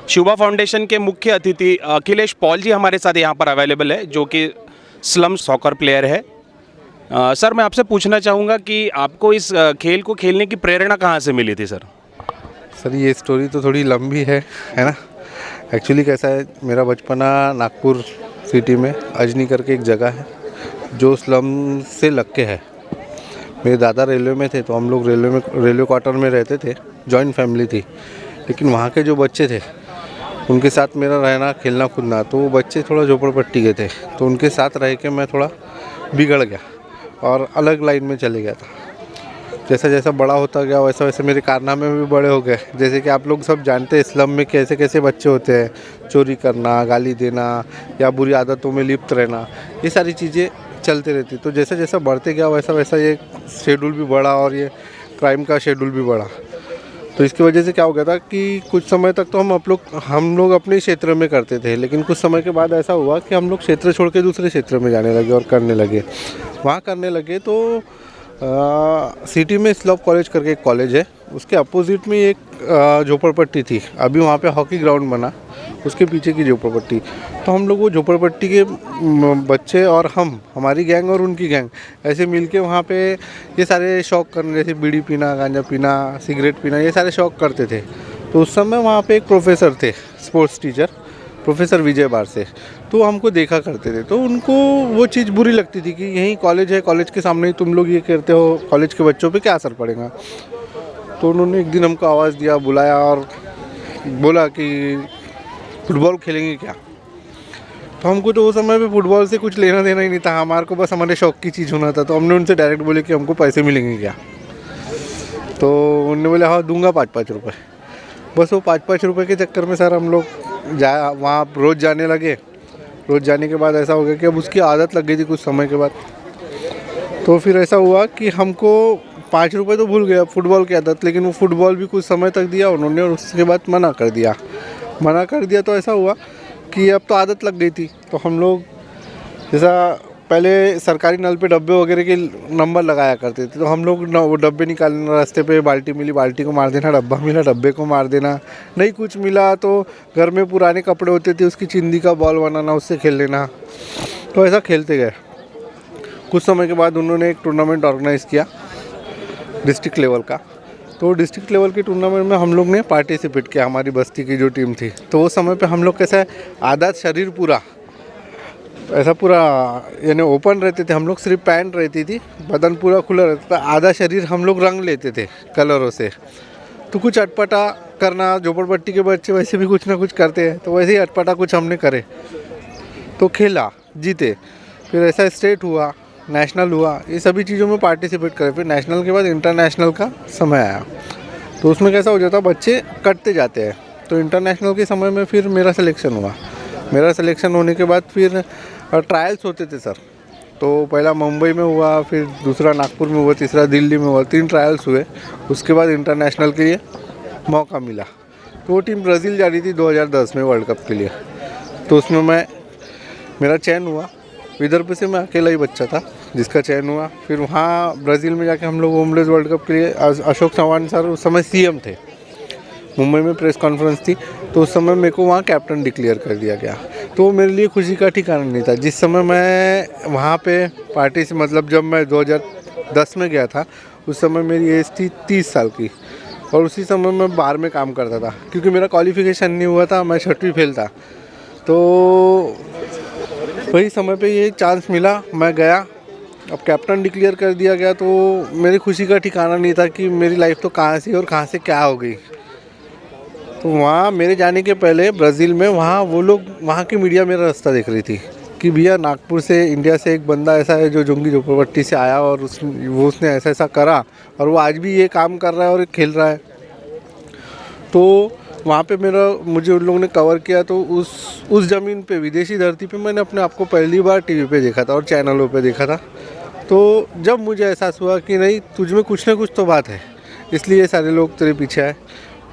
शुभा foundation के मुख्य अतिथि अखिलेश पॉल जी हमारे साथ यहाँ पर अवेलेबल है, जो कि स्लम सॉकर प्लेयर है। सर, मैं आपसे पूछना चाहूँगा कि आपको इस खेल को खेलने की प्रेरणा कहाँ से मिली थी सर? सर ये स्टोरी तो थोड़ी लंबी है ना। एक्चुअली कैसा है, मेरा बचपना नागपुर सिटी में अजनी करके एक जगह है जो स्लम से लग के है। मेरे दादा रेलवे में थे, तो हम लोग रेलवे क्वार्टर में रहते थे। जॉइंट फैमिली थी, लेकिन वहाँ के जो बच्चे थे उनके साथ मेरा रहना, खेलना, कूदना, तो वो बच्चे थोड़ा झोपड़पट्टी के थे, तो उनके साथ रह के मैं थोड़ा बिगड़ गया और अलग लाइन में चले गया था। जैसा जैसा बड़ा होता गया वैसा वैसे मेरे कारनामे भी बड़े हो गए। जैसे कि आप लोग सब जानते हैं इस्लाम में कैसे कैसे बच्चे होते हैं, चोरी करना, गाली देना या बुरी आदतों में लिप्त रहना, ये सारी चीज़ें चलती रहती। तो जैसा जैसा बढ़ते गया वैसा वैसा ये शेड्यूल भी बढ़ा और ये क्राइम का शेड्यूल भी बढ़ा। तो इसकी वजह से क्या हो गया था कि कुछ समय तक तो हम लोग अपने क्षेत्र में करते थे, लेकिन कुछ समय के बाद ऐसा हुआ कि हम लोग क्षेत्र छोड़ के दूसरे क्षेत्र में जाने लगे और करने लगे। वहाँ करने लगे तो सिटी में स्लम कॉलेज करके एक कॉलेज है, उसके अपोजिट में एक झोपड़पट्टी थी। अभी वहाँ पे हॉकी ग्राउंड बना, उसके पीछे की झोपड़पट्टी। तो हम लोग वो झोपड़पट्टी के बच्चे और हमारी गैंग और उनकी गैंग ऐसे मिलके वहाँ पे ये सारे शौक़ करने, जैसे बीड़ी पीना, गांजा पीना, सिगरेट पीना, ये सारे शौक़ करते थे। तो उस समय वहाँ पे एक प्रोफेसर थे, स्पोर्ट्स टीचर, प्रोफेसर विजय बारसे। तो हमको देखा करते थे, तो उनको वो चीज़ बुरी लगती थी कि यही कॉलेज है, कॉलेज के सामने ही तुम लोग ये करते हो, कॉलेज के बच्चों पे क्या असर पड़ेगा। तो उन्होंने एक दिन हमको आवाज़ दिया, बुलाया और बोला कि फुटबॉल खेलेंगे क्या। तो हमको तो उस समय पे फुटबॉल से कुछ लेना देना ही नहीं था, हमारे को बस हमारे शौक़ की चीज़ होना था। तो हमने उनसे डायरेक्ट बोले कि हमको पैसे मिलेंगे क्या। तो उन्होंने बोले हाँ दूंगा 5-5 रुपये। बस वो 5-5 रुपये के चक्कर में सर हम लोग वहाँ रोज़ जाने लगे। रोज़ जाने के बाद ऐसा हो गया कि अब उसकी आदत लग गई थी कुछ समय के बाद। तो फिर ऐसा हुआ कि हमको 5 रुपये तो भूल गया फुटबॉल की आदत, लेकिन वो फुटबॉल भी कुछ समय तक दिया उन्होंने और उसके बाद मना कर दिया। तो ऐसा हुआ कि अब तो आदत लग गई थी। तो हम लोग जैसा पहले सरकारी नल पे डब्बे वगैरह के नंबर लगाया करते थे, तो हम लोग वो डब्बे निकालना, रास्ते पे बाल्टी मिली बाल्टी को मार देना, डब्बा मिला डब्बे को मार देना, नहीं कुछ मिला तो घर में पुराने कपड़े होते थे उसकी चिंदी का बॉल बनाना, उससे खेल लेना। तो ऐसा खेलते गए। कुछ समय के बाद उन्होंने एक टूर्नामेंट ऑर्गेनाइज़ किया डिस्ट्रिक्ट लेवल का। तो डिस्ट्रिक्ट लेवल के टूर्नामेंट में हम लोग ने पार्टिसिपेट किया, हमारी बस्ती की जो टीम थी। तो उस समय पे हम लोग कैसा आधा शरीर पूरा ऐसा पूरा यानी ओपन रहते थे हम लोग, सिर्फ पैंट रहती थी, बदन पूरा खुला रहता था, आधा शरीर हम लोग रंग लेते थे कलरों से। तो कुछ अटपटा करना, झोपड़पट्टी के बच्चे वैसे भी कुछ ना कुछ करते हैं, तो वैसे ही अटपटा कुछ हमने करे। तो खेला, जीते, फिर ऐसा स्टेट हुआ, नेशनल हुआ, ये सभी चीज़ों में पार्टिसिपेट करे। फिर नेशनल के बाद इंटरनेशनल का समय आया, तो उसमें कैसा हो जाता, बच्चे कटते जाते हैं। तो इंटरनेशनल के समय में फिर मेरा सिलेक्शन हुआ। मेरा सिलेक्शन होने के बाद फिर ट्रायल्स होते थे सर। तो पहला मुंबई में हुआ, फिर दूसरा नागपुर में हुआ, तीसरा दिल्ली में हुआ, 3 ट्रायल्स हुए। उसके बाद इंटरनेशनल के लिए मौका मिला। तो वो टीम ब्राज़ील जा रही थी 2010 में वर्ल्ड कप के लिए। तो उसमें मेरा चयन हुआ। विदर्भ से मैं अकेला ही बच्चा था जिसका चयन हुआ। फिर वहाँ ब्राज़ील में जाके हम लोग होमलेस वर्ल्ड कप के लिए, अशोक चौहान सर उस समय सीएम थे, मुंबई में प्रेस कॉन्फ्रेंस थी, तो उस समय मेरे को वहाँ कैप्टन डिक्लेयर कर दिया गया। तो मेरे लिए खुशी का ठिकाना नहीं था। जिस समय मैं वहाँ पे पार्टी से, मतलब जब मैं 2010 में गया था, उस समय मेरी एज थी 30 साल की, और उसी समय मैं बार में काम करता था क्योंकि मेरा क्वालिफिकेशन नहीं हुआ था, मैं 6वीं फेल था। तो वही समय पे ये चांस मिला, मैं गया, अब कैप्टन डिक्लेयर कर दिया गया। तो मेरी खुशी का ठिकाना नहीं था कि मेरी लाइफ तो कहाँ से और कहाँ से क्या हो गई। तो वहाँ मेरे जाने के पहले ब्राज़ील में वहाँ की मीडिया मेरा रास्ता देख रही थी कि भैया नागपुर से, इंडिया से एक बंदा ऐसा है जो झुग्गी झोपड़पट्टी से आया और उसने ऐसा ऐसा करा और वो आज भी ये काम कर रहा है और खेल रहा है। तो वहाँ पे मुझे उन लोगों ने कवर किया। तो उस ज़मीन पे, विदेशी धरती पे, मैंने अपने आप को पहली बार टीवी पे देखा था और चैनलों पे देखा था। तो जब मुझे एहसास हुआ कि नहीं, तुझ में कुछ ना कुछ तो बात है, इसलिए सारे लोग तेरे पीछे आए।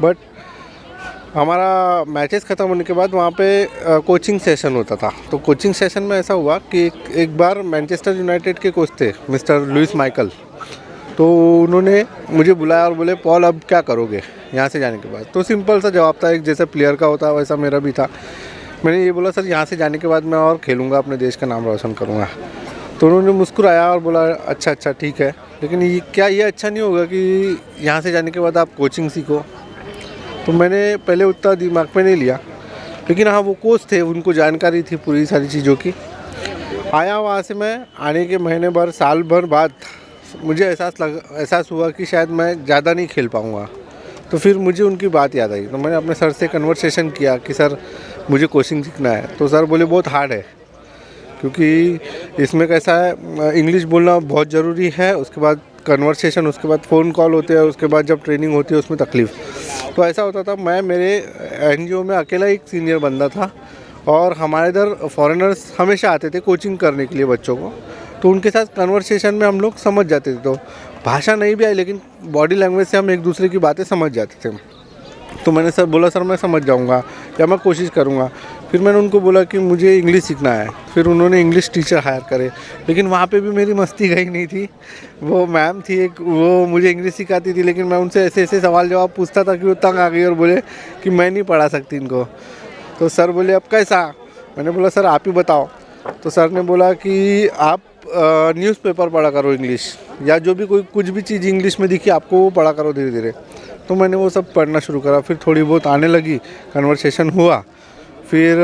बट हमारा मैचेस ख़त्म होने के बाद वहाँ पे कोचिंग सेशन होता था। तो कोचिंग सेशन में ऐसा हुआ कि एक बार मैनचेस्टर यूनाइटेड के कोच थे मिस्टर लुइस माइकल, तो उन्होंने मुझे बुलाया और बोले पॉल अब क्या करोगे यहाँ से जाने के बाद। तो सिंपल सा जवाब था, एक जैसे प्लेयर का होता है वैसा मेरा भी था। मैंने ये बोला सर यहाँ से जाने के बाद मैं और खेलूँगा, अपने देश का नाम रोशन करूँगा। तो उन्होंने मुस्कुराया और बोला अच्छा ठीक है, लेकिन क्या ये अच्छा नहीं होगा कि यहाँ से जाने के बाद आप कोचिंग सीखो। तो मैंने पहले उतना दिमाग में नहीं लिया, लेकिन हाँ वो कोच थे, उनको जानकारी थी पूरी सारी चीज़ों की। आया वहाँ से मैं, आने के महीने भर साल भर बाद मुझे एहसास हुआ कि शायद मैं ज़्यादा नहीं खेल पाऊँगा। तो फिर मुझे उनकी बात याद आई, तो मैंने अपने सर से कन्वर्सेशन किया कि सर मुझे कोचिंग सीखना है। तो सर बोले बहुत हार्ड है, क्योंकि इसमें कैसा है इंग्लिश बोलना बहुत ज़रूरी है, उसके बाद कन्वर्सेशन, उसके बाद फ़ोन कॉल होते हैं, उसके बाद जब ट्रेनिंग होती है उसमें तकलीफ़। तो ऐसा होता था, मैं मेरे एनजीओ में अकेला एक सीनियर बंदा था और हमारे इधर फॉरेनर्स हमेशा आते थे कोचिंग करने के लिए बच्चों को। तो उनके साथ कन्वर्सेशन में हम लोग समझ जाते थे। तो भाषा नहीं भी आई, लेकिन बॉडी लैंग्वेज से हम एक दूसरे की बातें समझ जाते थे। तो मैंने सर बोला सर मैं समझ जाऊंगा या मैं कोशिश करूंगा। फिर मैंने उनको बोला कि मुझे इंग्लिश सीखना है। फिर उन्होंने इंग्लिश टीचर हायर करे, लेकिन वहाँ पे भी मेरी मस्ती गई नहीं थी। वो मैम थी एक, वो मुझे इंग्लिश सिखाती थी, लेकिन मैं उनसे ऐसे ऐसे सवाल जवाब पूछता था कि वो तंग आ गई और बोले कि मैं नहीं पढ़ा सकती इनको। तो सर बोले अब कैसा? मैंने बोला सर आप ही बताओ। तो सर ने बोला कि आप न्यूज़पेपर पढ़ा करो इंग्लिश, या जो भी कुछ भी चीज़ इंग्लिश में दिखी आपको वो पढ़ा करो धीरे धीरे। तो मैंने वो सब पढ़ना शुरू करा, फिर थोड़ी बहुत आने लगी, कन्वर्सेशन हुआ। फिर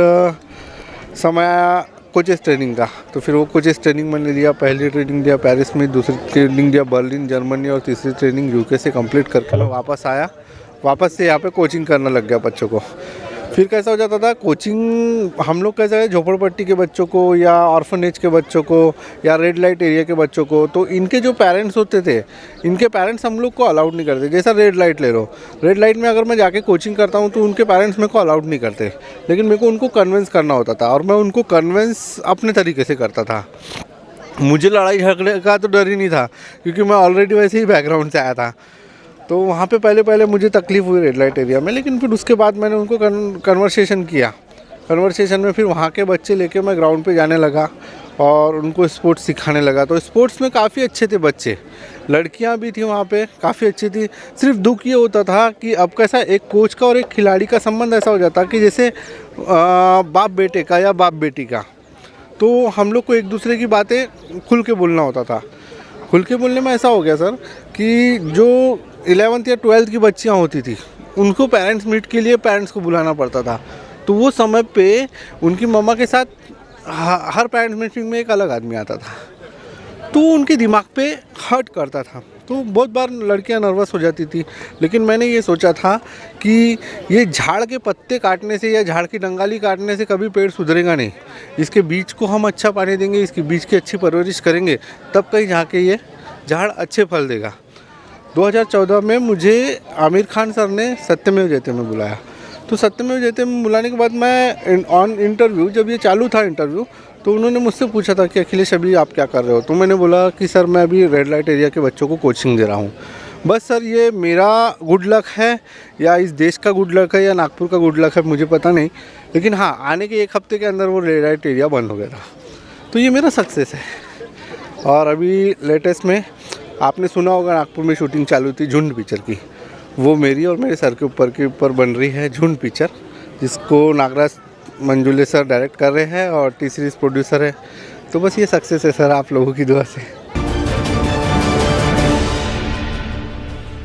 समय आया कोचेस ट्रेनिंग का, तो फिर वो कोचेस ट्रेनिंग मैंने लिया। पहली ट्रेनिंग दिया पेरिस में, दूसरी ट्रेनिंग दिया बर्लिन जर्मनी, और तीसरी ट्रेनिंग यूके से कंप्लीट करके मैं वापस आया। वापस से यहाँ पे कोचिंग करने लग गया बच्चों को। फिर कैसा हो जाता था कोचिंग, हम लोग कैसा है झोपड़पट्टी के बच्चों को या ऑर्फनेज के बच्चों को या रेड लाइट एरिया के बच्चों को, तो इनके जो पेरेंट्स होते थे, इनके पेरेंट्स हम लोग को अलाउड नहीं करते। जैसा रेड लाइट ले लो, रेड लाइट में अगर मैं जाके कोचिंग करता हूँ तो उनके पेरेंट्स मेरे को अलाउड नहीं करते, लेकिन मेरे को उनको कन्विंस करना होता था और मैं उनको कन्विंस अपने तरीके से करता था। मुझे लड़ाई झगड़े का तो डर ही नहीं था, क्योंकि मैं ऑलरेडी वैसे ही बैकग्राउंड से आया था। तो वहाँ पे पहले मुझे तकलीफ़ हुई रेड लाइट एरिया में, लेकिन फिर उसके बाद मैंने उनको कन्वर्सेशन किया। कन्वर्सेशन में फिर वहाँ के बच्चे लेके मैं ग्राउंड पे जाने लगा और उनको स्पोर्ट्स सिखाने लगा। तो स्पोर्ट्स में काफ़ी अच्छे थे बच्चे, लड़कियाँ भी थी वहाँ पे, काफ़ी अच्छी थी। सिर्फ दुख ये होता था कि अब कैसा एक कोच का और एक खिलाड़ी का संबंध ऐसा हो जाता कि जैसे बाप बेटे का या बाप बेटी का। तो हम लोग को एक दूसरे की बातें खुल के बोलना होता था। खुल के बोलने में ऐसा हो गया सर कि जो 11th या 12th की बच्चियाँ होती थी, उनको पेरेंट्स मीट के लिए पेरेंट्स को बुलाना पड़ता था। तो वो समय पे उनकी मम्मा के साथ हर पेरेंट्स मीटिंग में एक अलग आदमी आता था, तो उनके दिमाग पे हर्ट करता था। तो बहुत बार लड़कियां नर्वस हो जाती थी, लेकिन मैंने ये सोचा था कि ये झाड़ के पत्ते काटने से या झाड़ की डंगाली काटने से कभी पेड़ सुधरेगा नहीं। इसके बीज को हम अच्छा पानी देंगे, इसके बीज की अच्छी परवरिश करेंगे, तब कहीं जाके ये झाड़ अच्छे फल देगा। 2014 में मुझे आमिर खान सर ने सत्यमेव जयते में बुलाया। तो सत्यमेव जयते में बुलाने के बाद मैं ऑन इंटरव्यू, जब ये चालू था इंटरव्यू, तो उन्होंने मुझसे पूछा था कि अखिलेश अभी आप क्या कर रहे हो। तो मैंने बोला कि सर मैं अभी रेड लाइट एरिया के बच्चों को कोचिंग दे रहा हूँ। बस सर ये मेरा गुड लक है या इस देश का गुड लक है या नागपुर का गुड लक है, मुझे पता नहीं, लेकिन हाँ आने के एक हफ्ते के अंदर वो रेड लाइट एरिया बंद हो गया था। तो ये मेरा सक्सेस है। और अभी लेटेस्ट में आपने सुना होगा नागपुर में शूटिंग चालू थी झुंड पिक्चर की, वो मेरी और मेरे सर के ऊपर बन रही है झुंड पिक्चर, जिसको नागराज मंजुले सर डायरेक्ट कर रहे हैं और टी सीरीज़ प्रोड्यूसर है। तो बस ये सक्सेस है सर आप लोगों की दुआ से।